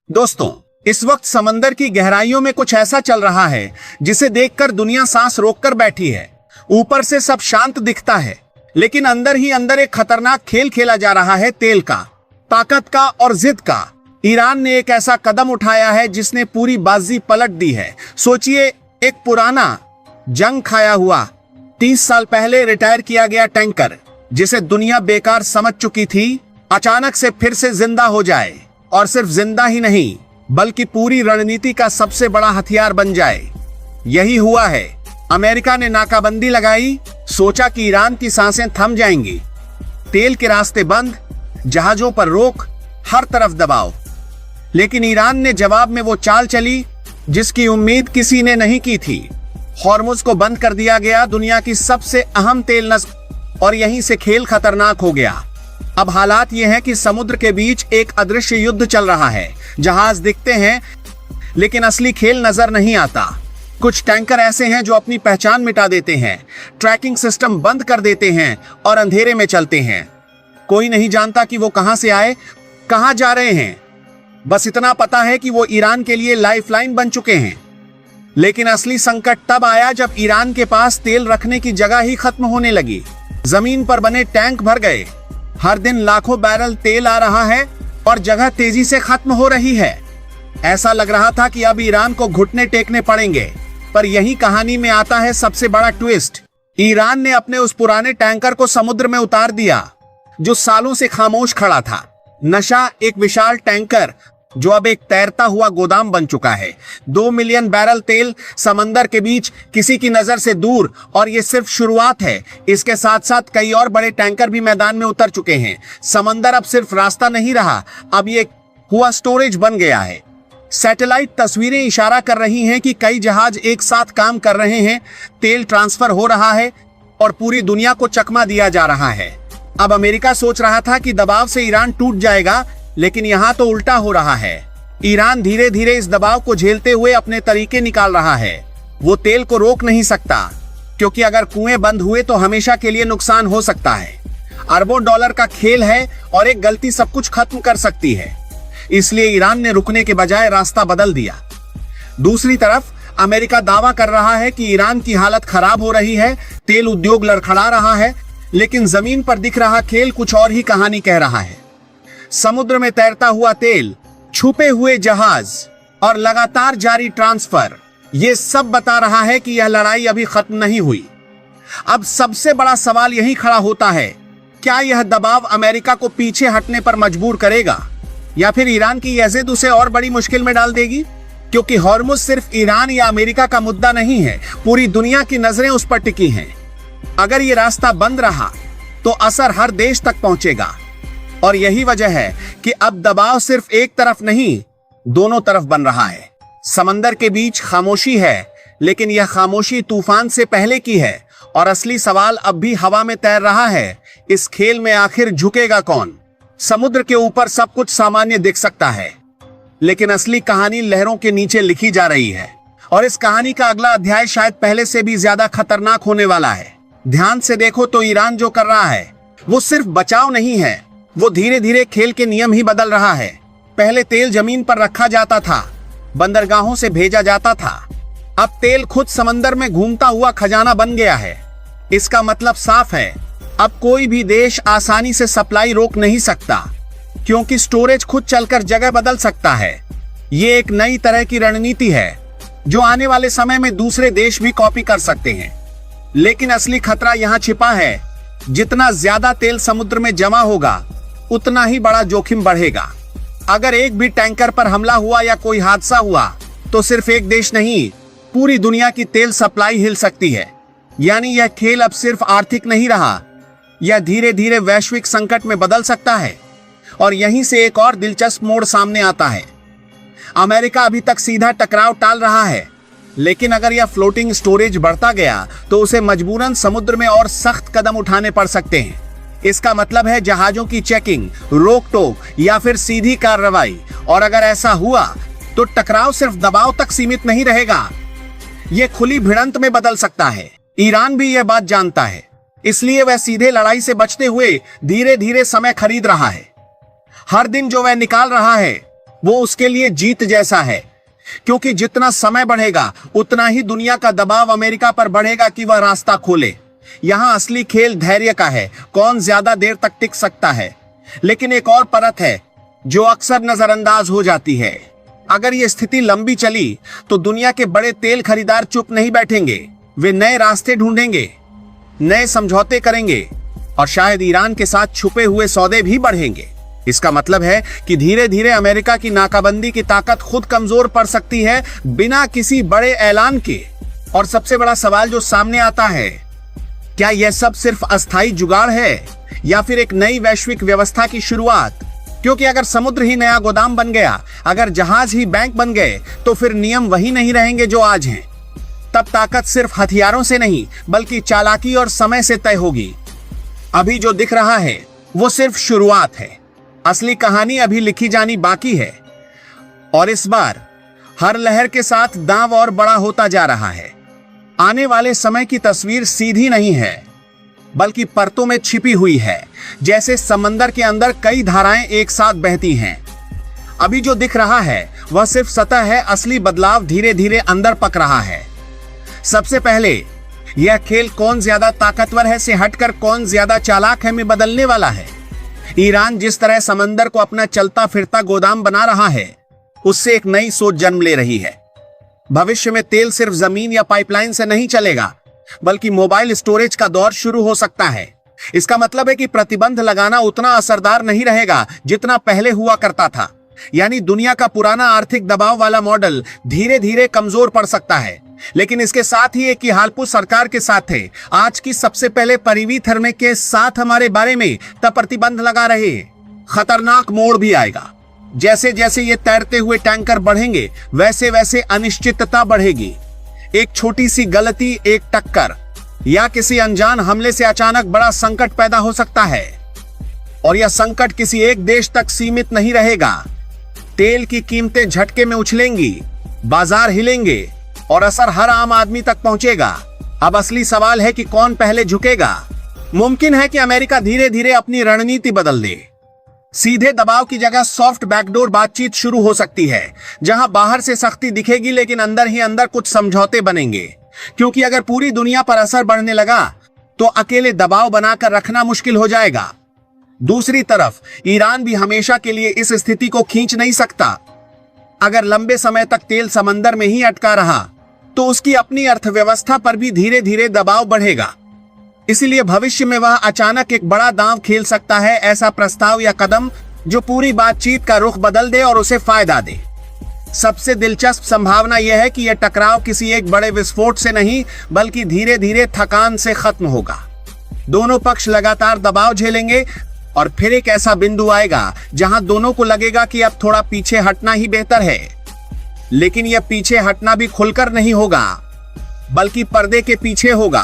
दोस्तों, इस वक्त समंदर की गहराइयों में कुछ ऐसा चल रहा है जिसे देखकर दुनिया सांस रोककर बैठी है। ऊपर से सब शांत दिखता है, लेकिन अंदर ही अंदर एक खतरनाक खेल खेला जा रहा है, तेल का, ताकत का और जिद का। ईरान ने एक ऐसा कदम उठाया है जिसने पूरी बाजी पलट दी है। सोचिए, एक पुराना जंग खाया हुआ 30 साल पहले रिटायर किया गया टैंकर, जिसे दुनिया बेकार समझ चुकी थी, अचानक से फिर से जिंदा हो जाए, और सिर्फ जिंदा ही नहीं बल्कि पूरी रणनीति का सबसे बड़ा हथियार बन जाए। यही हुआ है। अमेरिका ने नाकाबंदी लगाई, सोचा कि ईरान की सांसें थम जाएंगी। तेल के रास्ते बंद, जहाजों पर रोक, हर तरफ दबाव। लेकिन ईरान ने जवाब में वो चाल चली जिसकी उम्मीद किसी ने नहीं की थी। हॉर्मुज को बंद कर दिया गया, दुनिया की सबसे अहम तेल नस्ल, और यहीं से खेल खतरनाक हो गया। अब हालात ये हैं कि समुद्र के बीच एक अदृश्य युद्ध चल रहा है। जहाज दिखते हैं लेकिन असली खेल नजर नहीं आता। कुछ टैंकर ऐसे हैं जो अपनी पहचान मिटा देते हैं, ट्रैकिंग सिस्टम बंद कर देते हैं और अंधेरे में चलते हैं। कोई नहीं जानता कि वो कहां से आए, कहां जा रहे हैं। बस इतना पता है कि वो ईरान के लिए लाइफलाइन बन चुके हैं। लेकिन असली संकट तब आया जब ईरान के पास तेल रखने की जगह ही खत्म होने लगी। जमीन पर बने टैंक भर गए। हर दिन लाखों बैरल तेल आ रहा है और जगह तेजी से खत्म हो रही है। ऐसा लग रहा था कि अब ईरान को घुटने टेकने पड़ेंगे। पर यही कहानी में आता है सबसे बड़ा ट्विस्ट। ईरान ने अपने उस पुराने टैंकर को समुद्र में उतार दिया जो सालों से खामोश खड़ा था। नशा, एक विशाल टैंकर जो अब एक तैरता हुआ गोदाम बन चुका है। 2 मिलियन बैरल तेल समंदर के बीच, किसी की नजर से दूर, और ये सिर्फ शुरुआत है। इसके साथ साथ कई और बड़े टैंकर भी मैदान में उतर चुके हैं। समंदर अब सिर्फ रास्ता नहीं रहा, अब ये हुआ स्टोरेज बन गया है। सैटेलाइट तस्वीरें इशारा कर रही हैं कि कई जहाज एक साथ काम कर रहे हैं, तेल ट्रांसफर हो रहा है और पूरी दुनिया को चकमा दिया जा रहा है। अब अमेरिका सोच रहा था कि दबाव से ईरान टूट जाएगा, लेकिन यहां तो उल्टा हो रहा है। ईरान धीरे धीरे इस दबाव को झेलते हुए अपने तरीके निकाल रहा है। वो तेल को रोक नहीं सकता, क्योंकि अगर कुएं बंद हुए तो हमेशा के लिए नुकसान हो सकता है। अरबों डॉलर का खेल है और एक गलती सब कुछ खत्म कर सकती है। इसलिए ईरान ने रुकने के बजाय रास्ता बदल दिया। दूसरी तरफ अमेरिका दावा कर रहा है कि ईरान की हालत खराब हो रही है, तेल उद्योग लड़खड़ा रहा है, लेकिन जमीन पर दिख रहा खेल कुछ और ही कहानी कह रहा है। समुद्र में तैरता हुआ तेल, छुपे हुए जहाज और लगातार जारी ट्रांसफर, ये सब बता रहा है कि यह लड़ाई अभी खत्म नहीं हुई। अब सबसे बड़ा सवाल यही खड़ा होता है, क्या यह दबाव अमेरिका को पीछे हटने पर मजबूर करेगा, या फिर ईरान की यह जिद उसे और बड़ी मुश्किल में डाल देगी? क्योंकि हॉर्मुज सिर्फ ईरान या अमेरिका का मुद्दा नहीं है, पूरी दुनिया की नजरें उस पर टिकी हैं। अगर ये रास्ता बंद रहा तो असर हर देश तक पहुंचेगा। और यही वजह है कि अब दबाव सिर्फ एक तरफ नहीं, दोनों तरफ बन रहा है। समंदर के बीच खामोशी है, लेकिन यह खामोशी तूफान से पहले की है, और असली सवाल अब भी हवा में तैर रहा है। इस खेल में आखिर झुकेगा कौन? समुद्र के ऊपर सब कुछ सामान्य दिख सकता है, लेकिन असली कहानी लहरों के नीचे लिखी जा रही है। और इस कहानी का अगला अध्याय शायद पहले से भी ज्यादा खतरनाक होने वाला है। ध्यान से देखो तो ईरान जो कर रहा है वो सिर्फ बचाव नहीं है, वो धीरे धीरे खेल के नियम ही बदल रहा है। पहले तेल जमीन पर रखा जाता था, बंदरगाहों से भेजा जाता था। अब तेल खुद समंदर में घूमता हुआ खजाना बन गया है। इसका मतलब साफ है, अब कोई भी देश आसानी से सप्लाई रोक नहीं सकता, क्योंकि स्टोरेज खुद चलकर जगह बदल सकता है। ये एक नई तरह की रणनीति है जो आने वाले समय में दूसरे देश भी कॉपी कर सकते हैं। लेकिन असली खतरा यहाँ छिपा है। जितना ज्यादा तेल समुद्र में जमा होगा, उतना ही बड़ा जोखिम बढ़ेगा। अगर एक भी टैंकर पर हमला हुआ या कोई हादसा हुआ तो सिर्फ एक देश नहीं, पूरी दुनिया की तेल सप्लाई हिल सकती है। यानी यह खेल अब सिर्फ आर्थिक नहीं रहा, यह धीरे धीरे वैश्विक संकट में बदल सकता है। और यहीं से एक और दिलचस्प मोड़ सामने आता है। अमेरिका अभी तक सीधा टकराव टाल रहा है, लेकिन अगर यह फ्लोटिंग स्टोरेज बढ़ता गया तो उसे मजबूरन समुद्र में और सख्त कदम उठाने पड़ सकते हैं। इसका मतलब है जहाजों की चेकिंग, रोक टोक या फिर सीधी कार्रवाई। और अगर ऐसा हुआ तो टकराव सिर्फ दबाव तक सीमित नहीं रहेगा, यह खुली भिड़ंत में बदल सकता है। ईरान भी यह बात जानता है, इसलिए वह सीधे लड़ाई से बचते हुए धीरे धीरे समय खरीद रहा है। हर दिन जो वह निकाल रहा है वो उसके लिए जीत जैसा है, क्योंकि जितना समय बढ़ेगा उतना ही दुनिया का दबाव अमेरिका पर बढ़ेगा कि वह रास्ता खोले। यहां असली खेल धैर्य का है, कौन ज्यादा देर तक टिक सकता है। लेकिन एक और परत है जो अक्सर नजरअंदाज हो जाती है। अगर यह स्थिति लंबी चली तो दुनिया के बड़े तेल खरीदार चुप नहीं बैठेंगे। वे नए रास्ते ढूंढेंगे, नए समझौते करेंगे और शायद ईरान के साथ छुपे हुए सौदे भी बढ़ेंगे। इसका मतलब है कि धीरे धीरे अमेरिका की नाकाबंदी की ताकत खुद कमजोर पड़ सकती है बिना किसी बड़े ऐलान के। और सबसे बड़ा सवाल जो सामने आता है, क्या यह सब सिर्फ अस्थायी जुगाड़ है या फिर एक नई वैश्विक व्यवस्था की शुरुआत? क्योंकि अगर समुद्र ही नया गोदाम बन गया, अगर जहाज ही बैंक बन गए, तो फिर नियम वही नहीं रहेंगे जो आज हैं। तब ताकत सिर्फ हथियारों से नहीं बल्कि चालाकी और समय से तय होगी। अभी जो दिख रहा है वो सिर्फ शुरुआत है। असली कहानी अभी लिखी जानी बाकी है। और इस बार हर लहर के साथ दांव और बड़ा होता जा रहा है। आने वाले समय की तस्वीर सीधी नहीं है बल्कि परतों में छिपी हुई है, जैसे समंदर के अंदर कई धाराएं एक साथ बहती हैं। अभी जो दिख रहा है वह सिर्फ सतह है, असली बदलाव धीरे धीरे अंदर पक रहा है। सबसे पहले यह खेल कौन ज्यादा ताकतवर है से हटकर कौन ज्यादा चालाक है में बदलने वाला है। ईरान जिस तरह समंदर को अपना चलता फिरता गोदाम बना रहा है, उससे एक नई सोच जन्म ले रही है। भविष्य में तेल सिर्फ जमीन या पाइपलाइन से नहीं चलेगा बल्कि मोबाइल स्टोरेज का दौर शुरू हो सकता है। इसका मतलब है कि प्रतिबंध लगाना उतना असरदार नहीं रहेगा जितना पहले हुआ करता था। यानी दुनिया का पुराना आर्थिक दबाव वाला मॉडल धीरे धीरे कमजोर पड़ सकता है। लेकिन इसके साथ ही एक की हालपुर सरकार के साथ थे। आज की सबसे पहले परिवी थर्मे के साथ हमारे बारे में तब प्रतिबंध लगा रहे। खतरनाक मोड़ भी आएगा। जैसे जैसे ये तैरते हुए टैंकर बढ़ेंगे वैसे वैसे अनिश्चितता बढ़ेगी। एक छोटी सी गलती, एक टक्कर या किसी अनजान हमले से अचानक बड़ा संकट पैदा हो सकता है। और यह संकट किसी एक देश तक सीमित नहीं रहेगा। तेल की कीमतें झटके में उछलेंगी, बाजार हिलेंगे और असर हर आम आदमी तक पहुंचेगा। अब असली सवाल है कि कौन पहले झुकेगा। मुमकिन है कि अमेरिका धीरे धीरे अपनी रणनीति बदल दे। सीधे दबाव की जगह सॉफ्ट बैकडोर बातचीत शुरू हो सकती है, जहां बाहर से सख्ती दिखेगी लेकिन अंदर ही अंदर कुछ समझौते बनेंगे। क्योंकि अगर पूरी दुनिया पर असर बढ़ने लगा तो अकेले दबाव बनाकर रखना मुश्किल हो जाएगा। दूसरी तरफ ईरान भी हमेशा के लिए इस स्थिति को खींच नहीं सकता। अगर लंबे समय तक तेल समंदर में ही अटका रहा तो उसकी अपनी अर्थव्यवस्था पर भी धीरे धीरे दबाव बढ़ेगा। इसीलिए भविष्य में वह अचानक एक बड़ा दांव खेल सकता है, ऐसा प्रस्ताव या कदम जो पूरी बातचीत का रुख बदल दे और उसे फायदा दे। सबसे दिलचस्प संभावना यह है कि यह टकराव किसी एक बड़े विस्फोट से नहीं बल्कि धीरे धीरे थकान से खत्म होगा। दोनों पक्ष लगातार दबाव झेलेंगे और फिर एक ऐसा बिंदु आएगा जहां दोनों को लगेगा कि अब थोड़ा पीछे हटना ही बेहतर है। लेकिन यह पीछे हटना भी खुलकर नहीं होगा बल्कि पर्दे के पीछे होगा।